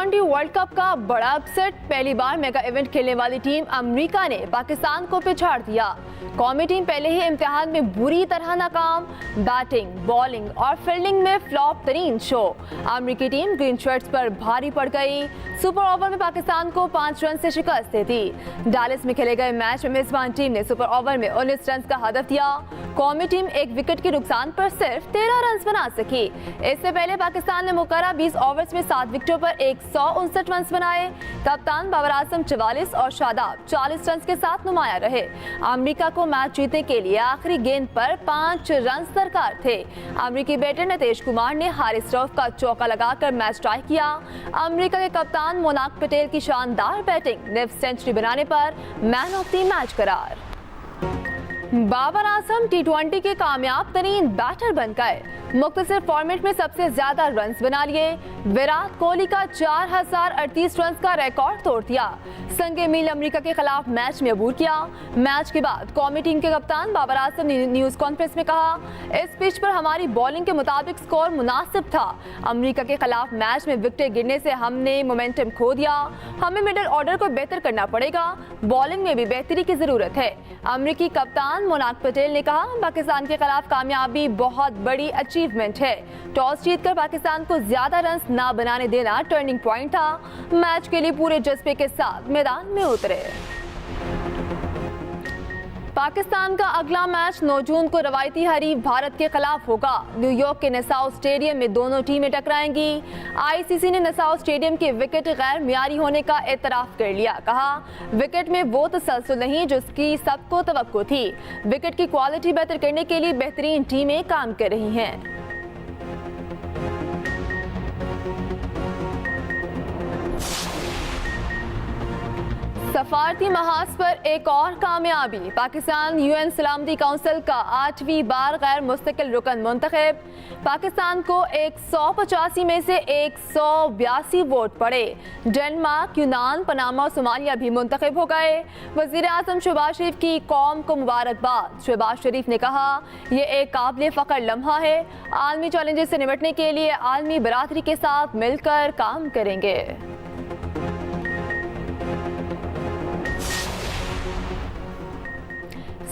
T20 world cup का बड़ा upset. पहली बार मेगा इवेंट खेलने वाली टीम अमेरिका ने पाकिस्तान को पिछाड़ दिया। कौमी टीम पहले ही इम्तिहान में बुरी तरह नाकाम। बैटिंग, बॉलिंग और फील्डिंग में फ्लॉप तरीन शो। अमेरिकी टीम ग्रीन शर्ट्स पर भारी पड़ गई। सुपर ओवर में पाकिस्तान को 5 रन से शिकस्त दे दी। डालिस में खेले गए मैच में मेजबान टीम ने सुपर ओवर में 19 रन का हदफ दिया। कौमी टीम 1 विकेट के नुकसान पर सिर्फ 13 रन बना सकी। इससे पहले पाकिस्तान ने मुकर्रर 20 ओवर्स में 7 विकेटों पर 159 रन बनाए। कप्तान बाबर आजम 44 और शादाब 40 रन के साथ नुमाया रहे। अमेरिका को मैच जीतने के लिए आखिरी गेंद पर 5 रन दरकार थे। अमेरिकी बैटर नीतीश कुमार ने हारिस रऊफ का चौका लगाकर मैच टाई किया। अमेरिका के कप्तान मोनाक पटेल की शानदार बैटिंग ने सेंचुरी बनाने पर मैन ऑफ द मैच करार। बाबर आजम T20 के कामयाब तरीन बैटर बन गए। मुख्तसर फॉर्मेट में सबसे ज्यादा रन्स बना लिए। विराट कोहली का 4038 रन का रिकॉर्ड तोड़ दिया। संगे मील अमेरिका के खिलाफ मैच में अबूर किया। मैच के बाद कौमी टीम के कप्तान बाबर आजम ने न्यूज कॉन्फ्रेंस में कहा, इस पिच पर हमारी बॉलिंग के मुताबिक स्कोर मुनासिब था। अमेरिका के खिलाफ मैच में विकेट गिरने से हमने मोमेंटम खो दिया। हमें मिडिल ऑर्डर को बेहतर करना पड़ेगा। बॉलिंग में भी बेहतरी की जरूरत है। अमेरिकी कप्तान मोनाक पटेल ने कहा, पाकिस्तान के खिलाफ कामयाबी बहुत बड़ी अचीवमेंट है। टॉस जीतकर पाकिस्तान को ज्यादा रन ना बनाने देना टर्निंग पॉइंट था। मैच के लिए पूरे जज्बे के साथ मैदान में उतरे। पाकिस्तान का अगला मैच 9 जून को रवायती हरीफ भारत के खिलाफ होगा। न्यूयॉर्क के नसाउ स्टेडियम में दोनों टीमें टकराएंगी। आईसीसी ने नसाउ स्टेडियम के विकेट गैर मियारी होने का एतराफ कर लिया। कहा, विकेट में वो तसलसल नहीं जिसकी सबको तवक्को थी। विकेट की क्वालिटी बेहतर करने के लिए बेहतरीन टीमें काम कर रही हैं। सफारती महाज पर एक और कामयाबी। पाकिस्तान यूएन सलामती काउंसिल का 8वीं बार गैर मुस्तकिल रुकन मुंतखब। पाकिस्तान को 185 में से 182 वोट पड़े। डेनमार्क, यूनान, पनामा और सोमालिया भी मुंतखब हो गए। वजीर आजम शहबाज शरीफ की कौम को मुबारकबाद। शहबाज शरीफ ने कहा, यह एक काबिल फ़ख्र लम्हा है। आलमी चैलेंजेस से निपटने के लिए आलमी बरादरी के साथ मिलकर काम करेंगे।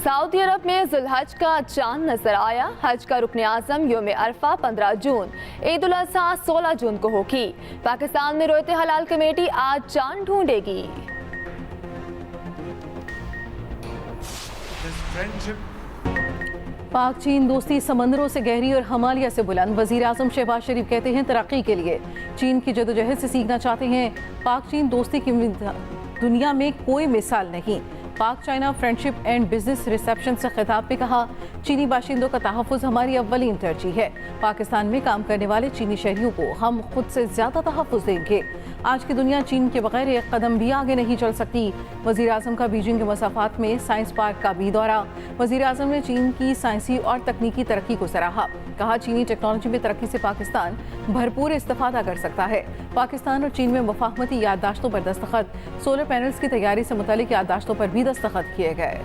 सऊदी अरब में जुल्हज का चांद नजर आया। हज का रुकन आजम योम अरफा 15 जून, ईद उल अज़हा 16 जून को होगी। पाकिस्तान में रोयत हलाल कमेटी आज चांद ढूंढेगी। पाक चीन दोस्ती समंदरों से गहरी और हमालिया से बुलंद। वजीर आजम शहबाज शरीफ कहते हैं, तरक्की के लिए चीन की जदोजहद से सीखना चाहते हैं। पाक चीन दोस्ती की दुनिया में कोई मिसाल नहीं। पाक China friendship and business reception से खिताब में कहा, चीनी बाशिंदों का तहफ़्फ़ुज़ हमारी अव्वलीन तरजीह है। पाकिस्तान में काम करने वाले चीनी शहरियों को हम खुद से ज़्यादा तहफ़्फ़ुज़ देंगे। आज की दुनिया चीन के बगैर एक कदम भी आगे नहीं चल सकती। वज़ीर आज़म का बीजिंग के मसाफ़ात में साइंस पार्क का भी दौरा। वज़ीर आज़म ने चीन की साइंसी और तकनीकी तरक्की को सराहा। कहा, चीनी टेक्नोलॉजी में तरक्की से पाकिस्तान भरपूर इस्तेफादा कर सकता है। पाकिस्तान और चीन में मुफाहमती याददाश्तों पर दस्तखत। सोलर पैनल्स की तैयारी से मुतालिक याददाश्तों पर भी दस्तखत किए गए।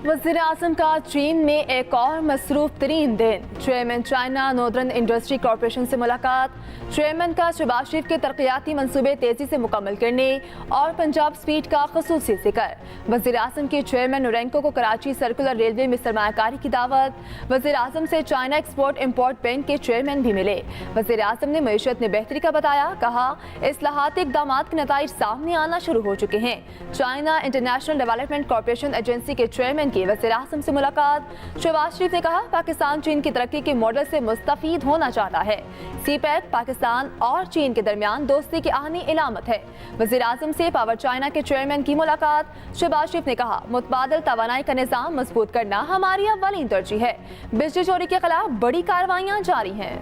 वज़ीर आज़म का चीन में एक और मसरूफ तरीन दिन। Chairman China northern industry corporation से मुलाकात। चेयरमैन का शहबाज शरीफ के तरक्याती मंसूबे तेजी से मुकम्मल करने और पंजाब स्पीड का खसूसी जिक्र। वज़ीर आज़म के चेयरमैन नोरेंको को कराची सर्कुलर रेलवे में सरमायाकारी की दावत। वज़ीर आज़म से चाइना एक्सपोर्ट इम्पोर्ट बैंक के चेयरमैन भी मिले। वज़ीर आज़म ने मईशत में बेहतरी का बताया। कहा, इस्लाहाती इक़दामात के नताइज सामने आना शुरू हो चुके हैं। China international development corporation agency के चेयरमैन की वज़ीर आज़म से मुलाकात। शहबाज शरीफ ने कहा, पाकिस्तान चीन की तरक्की के मॉडल से मुस्तफीद होना चाहता है। सीपैक पाकिस्तान और चीन के दरमियान दोस्ती की आनी इलामत है। वज़ीर आज़म से पावर चाइना के चेयरमैन की मुलाकात। शहबाज शरीफ ने कहा, मुतबादिल तवानाई का निज़ाम मजबूत करना हमारी अव्वलीन तरजीह है। बिजली चोरी के खिलाफ बड़ी कार्रवाइयाँ जारी हैं।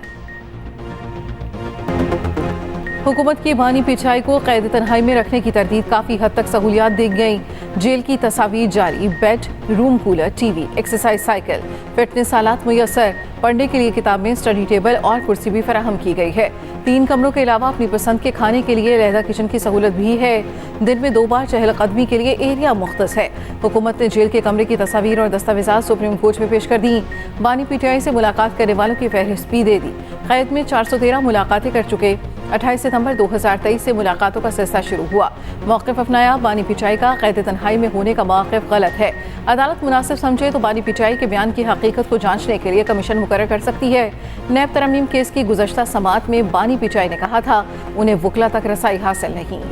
हुकूमत की बानी पिचाई को कैद तन्हाई में रखने की तरतीब काफ़ी हद तक सहूलियात दी गई। जेल की तस्वीर जारी, bed, room cooler, TV, exercise cycle, fitness आलात मुयसर, पढ़ने के लिए किताबें, स्टडी टेबल और कुर्सी भी फराहम की गई है। 3 कमरों के अलावा अपनी पसंद के खाने के लिए अलहदा किचन की सहूलत भी है। दिन में 2 बार चहलकदमी के लिए एरिया मुख्तस है। हुकूमत ने जेल के कमरे की तस्वीर और दस्तावेजात सुप्रीम कोर्ट में पेश कर दी। बानी पीटीआई से मुलाकात करने वालों की फहरिस्त भी दे दी। कैद में 413 मुलाकातें कर चुके। 28 सितंबर 2023 से मुलाकातों का सिलसिला शुरू हुआ। मौक़िफ़ अपनाया, बानी पिचाई का कैद तन्हाई में होने का मौक़िफ़ गलत है। अदालत मुनासिब समझे तो बानी पिचाई के बयान की हकीकत को जांचने के लिए कमीशन मुकर्रर कर सकती है। नैब तरमीम केस की गुज़श्ता समाअत में बानी पिचाई ने कहा था उन्हें वकला तक रसाई हासिल नहीं।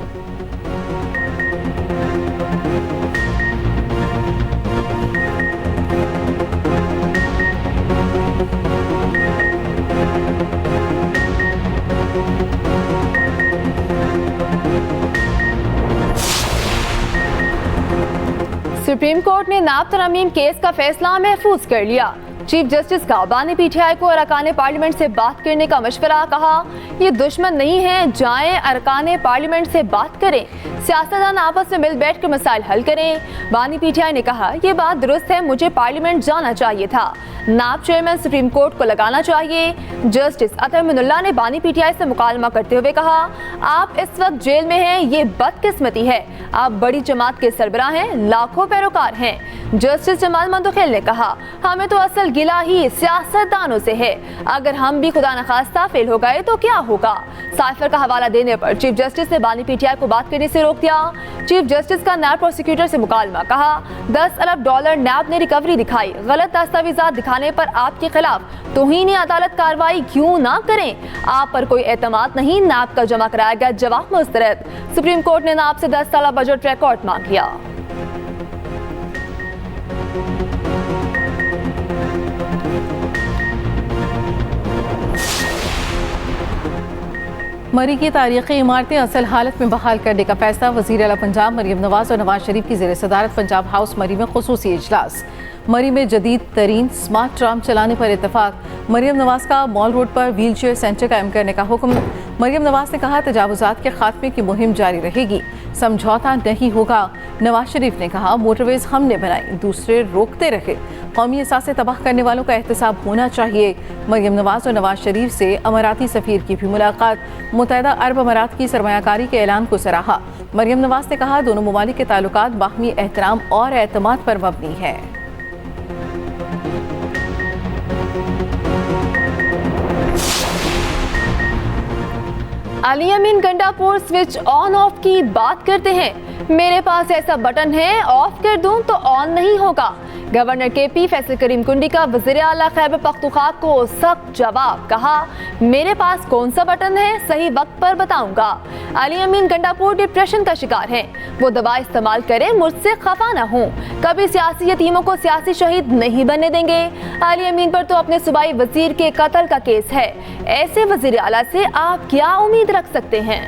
सुप्रीम कोर्ट ने नाब तरमीम केस का फैसला महफूज कर लिया। चीफ जस्टिस का बानी पीटीआई को अरकान पार्लियामेंट से बात करने का मशवरा, कहा ये दुश्मन नहीं है, जाएं अरकान पार्लियामेंट से बात करें, सियासतदान आपस में मिल बैठ कर मसाइल हल करें। बानी पीटीआई ने कहा ये बात दुरुस्त है, मुझे पार्लियामेंट जाना चाहिए था, नाब चेयरमैन सुप्रीम कोर्ट को लगाना चाहिए। जस्टिस अतर मिनुल्लाह ने बानी पीटीआई से मुकालमा करते हुए कहा आप इस वक्त जेल में हैं, ये बदकिस्मती है, आप बड़ी जमात के सरबराह हैं, लाखों पैरोकार हैं। जस्टिस जमाल मंदुखेल ने कहा हमें तो असल गिला ही सियासतदानों से है, अगर हम भी खुदा न खास्ता फेल हो गए तो क्या होगा। साइफर का हवाला देने पर चीफ जस्टिस ने बानी पीटीआई को बात करने से रोक दिया। चीफ जस्टिस का नैब प्रोसिक्यूटर से मुकालमा, कहा $10 अरब नैब ने रिकवरी दिखाई, गलत दस्तावेजात दिखाने पर आपके खिलाफ तौहीन अदालत कार्रवाई क्यों ना करें, आप पर कोई एतमाद नहीं, नैब का जमा कराया गया जवाब मुस्तरद। सुप्रीम कोर्ट ने नैब से 10 साल बजट रिकॉर्ड मांग लिया। मरी की तारीखी इमारतें असल हालत में बहाल करने का फैसला। वज़ीर आला पंजाब मरियम नवाज और नवाज शरीफ की ज़ेर सदारत पंजाब हाउस मरी में खुसूसी इजलास। मरी में जदीद तरीन स्मार्ट ट्राम चलाने पर इत्तफाक। मरियम नवाज का मॉल रोड पर व्हील चेयर सेंटर कायम करने का हुक्म। मरियम नवाज ने कहा तजावुजात के खात्मे की मुहिम जारी रहेगी, समझौता नहीं होगा। नवाज शरीफ ने कहा मोटरवेज हमने बनाई, दूसरे रोकते रहे, कौमी असासे तबाह करने वालों का एहतसाब होना चाहिए। मरियम नवाज और नवाज शरीफ से अमाराती सफ़ीर की भी मुलाकात। मुत्तहदा अरब अमारात की सरमायाकारी के ऐलान को सराहा। मरियम नवाज ने कहा दोनों ममालिक के ताल्लुकात बाहमी एहतराम और एतमाद पर मबनी है। अली अमीन गंडापुर स्विच ऑन ऑफ की बात करते हैं, मेरे पास ऐसा बटन है ऑफ कर दूं तो ऑन नहीं होगा। गवर्नर केपी फैसल करीम कुंडी का वज़ीर आला खैबर पख्तूनख्वा को सख्त जवाब, कहा मेरे पास कौन सा बटन है, सही वक्त पर बताऊंगा। अली अमीन गंडापुर डिप्रेशन का शिकार हैं, वो दवा इस्तेमाल करें, मुझसे खफा ना हो, कभी सियासी यतीमों को सियासी शहीद नहीं बनने देंगे। अली अमीन पर तो अपने सूबाई वजीर के कत्ल का केस है, ऐसे वज़ीर आला से आप क्या उम्मीद रख सकते हैं।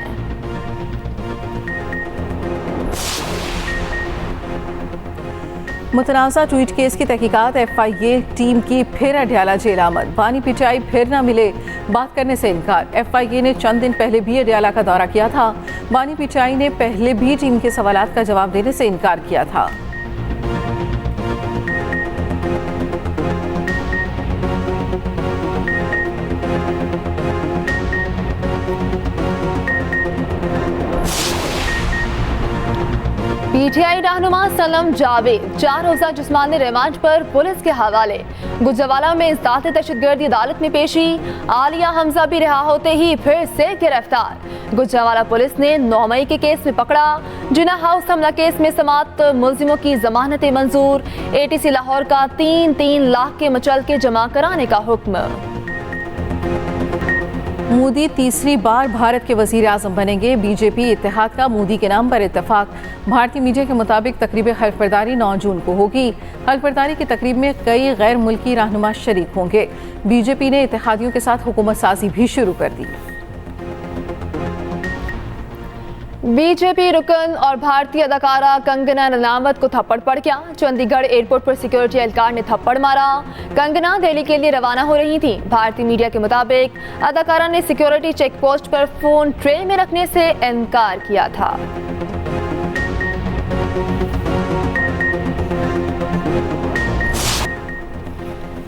मुतनाज़ा ट्वीट केस की तहकीकात, FIA टीम की फिर अडयाला जेल आमद। बानी पिचाई फिर न मिले, बात करने से इनकार। FIA ने चंद दिन पहले भी अडयाला का दौरा किया था। बानी पिचाई ने पहले भी टीम के सवालात का जवाब देने से इनकार किया था। पीटीआई रहनुमा सलम जावेद 4 रोज़ा जिस्मानी रिमांड पर पुलिस के हवाले। गुजरावाला में इस्दात दहशतगर्दी अदालत में पेशी, आलिया हमजा भी रिहा होते ही फिर से गिरफ्तार। गुजरावाला पुलिस ने 9 मई के केस में पकड़ा। जिना हाउस हमला केस में समात मुलजिमों की जमानत मंजूर। ATC लाहौर का 3-3 लाख के मुचलके जमा कराने का हुक्म। मोदी तीसरी बार भारत के वज़ीर आज़म बनेंगे। बीजेपी इत्तेहाद का मोदी के नाम पर इत्तेफाक। भारतीय मीडिया के मुताबिक तकरीब हल्फबरदारी 9 जून को होगी। हल्फबरदारी की तकरीब में कई गैर मुल्की रहनुमा शरीक होंगे। बीजेपी ने इत्तेहादियों के साथ हुकूमत साजी भी शुरू कर दी। बीजेपी रुकन और भारतीय अदाकारा कंगना रनावत को थप्पड़ पड़ गया। चंडीगढ़ एयरपोर्ट पर सिक्योरिटी एहलकार ने थप्पड़ मारा। कंगना दिल्ली के लिए रवाना हो रही थी। भारतीय मीडिया के मुताबिक अदाकारा ने सिक्योरिटी चेक पोस्ट पर फोन ट्रे में रखने से इनकार किया था।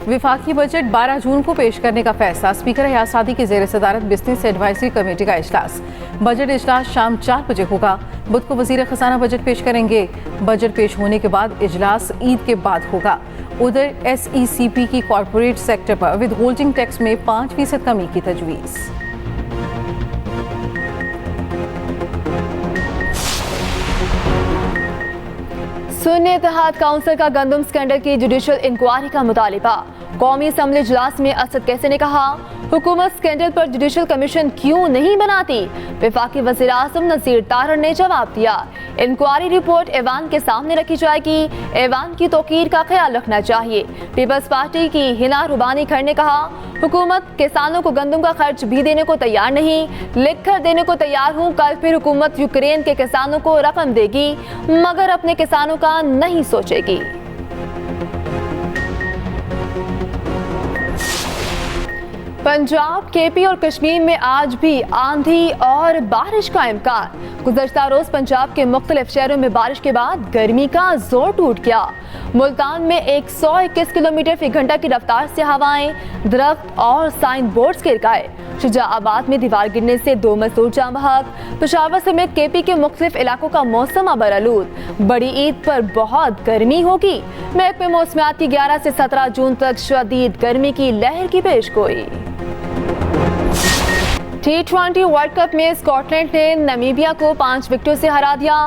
विफाकी बजट 12 जून को पेश करने का फैसला। स्पीकर यासादी की जेर सदारत बिजनेस एडवाइजरी कमेटी का इजलास। बजट इजलास शाम 4 बजे होगा। बुध को वजीर खजाना बजट पेश करेंगे। बजट पेश होने के बाद इजलास ईद के बाद होगा। उधर SECP की कॉरपोरेट सेक्टर पर विद होल्डिंग टैक्स में 5% कमी की तजवीज़। सुन्नी इत्तेहाद काउंसिल का गंदम स्कैंडल की जुडिशियल इंक्वायरी का मुतालिबा। कौमी असम्बली इजलास में असद कैसे ने कहा, हुकूमत स्कैंडल पर जुडिशियल कमीशन क्यों नहीं बनाती। वफाकी वज़ीर आज़म नज़ीर तारड़ ने जवाब दिया, इंक्वायरी रिपोर्ट ऐवान के सामने रखी जाएगी। ऐवान की तौकीर का ख्याल रखना चाहिए। पीपल्स पार्टी की हिना रुबानी खर ने कहा, हुकूमत किसानों को गंदम का खर्च भी देने को तैयार नहीं, लिख कर देने को तैयार हूँ। कल फिर हुकूमत यूक्रेन के किसानों को रकम देगी मगर अपने किसानों का नहीं सोचेगी। पंजाब, KP और कश्मीर में आज भी आंधी और बारिश का इम्कान। गुज़श्ता रोज पंजाब के मुख्तलिफ शहरों में बारिश के बाद गर्मी का जोर टूट गया। मुल्तान में 121 किलोमीटर फी घंटा की रफ्तार से हवाएं, दरख्त और साइन बोर्ड्स गिर गए। शुजाआबाद में दीवार गिरने से 2 मजदूर जान बहक। पेशावर समेत KP के मुख्तलिफ इलाकों का मौसम अबरआलूद। बड़ी ईद पर बहुत गर्मी होगी। महकमे मौसमियात की 11 से 17 जून तक शदीद गर्मी की लहर की पेशगोई। T20 वर्ल्ड कप में स्कॉटलैंड ने नामीबिया को 5 विकेटों से हरा दिया।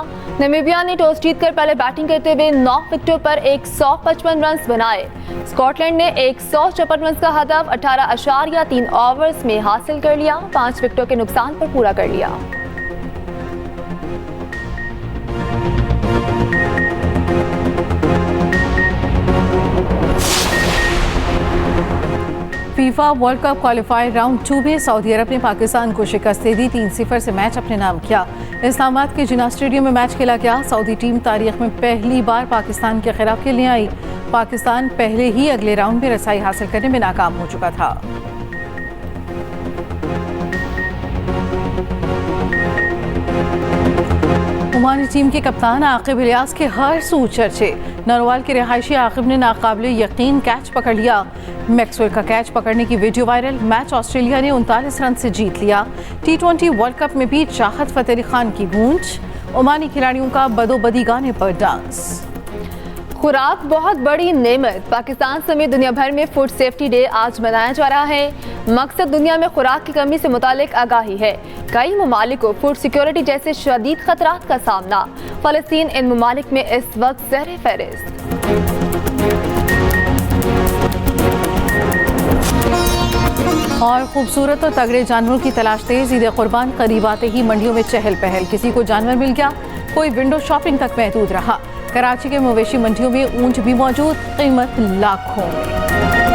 नामीबिया ने टॉस जीतकर पहले बैटिंग करते हुए 9 विकेटों पर 155 रन बनाए। स्कॉटलैंड ने 154 रन का हदफ 18.3 ओवर्स में हासिल कर लिया। 5 विकेटों के नुकसान पर पूरा कर लिया। FIFA world cup qualifier round 2 में सऊदी अरब ने पाकिस्तान को शिकस्त दे दी। 3-0 से मैच अपने नाम किया। इस्लामाबाद के जिन्ना स्टेडियम में मैच खेला गया। सऊदी टीम तारीख में पहली बार पाकिस्तान के खिलाफ खेलने आई। पाकिस्तान पहले ही अगले राउंड में रसाई हासिल करने में नाकाम हो चुका था। ओमानी टीम के कप्तान आकिब इलियास के हर सू चर्चे। नरवाल के रिहायशी आकिब ने नाकाबिले यकीन कैच पकड़ लिया। मैक्सवेल का कैच पकड़ने की वीडियो वायरल। मैच ऑस्ट्रेलिया ने 39 रन से जीत लिया। T20 वर्ल्ड कप में भी चाहत फतेह अली खान की गूंज। ओमानी खिलाड़ियों का बदोबदी गाने पर डांस। खुराक बहुत बड़ी नेमत। पाकिस्तान समेत दुनिया भर में फूड सेफ्टी डे आज मनाया जा रहा है। मकसद दुनिया में खुराक की कमी से मुतालिक आगाही है। कई ममालिक को फूड सिक्योरिटी जैसे शदीद खतरात का सामना। फलस्तीन इन ममालिक में इस वक्त ज़ेर फहरिस्त। और खूबसूरत और तगड़े जानवरों की तलाश तेज। ईद कुर्बान करीब आते ही मंडियों में चहल पहल। किसी को जानवर मिल गया, कोई विंडो शॉपिंग तक महदूद रहा। कराची के मवेशी मंडियों में ऊंट भी मौजूद, कीमत लाखों में।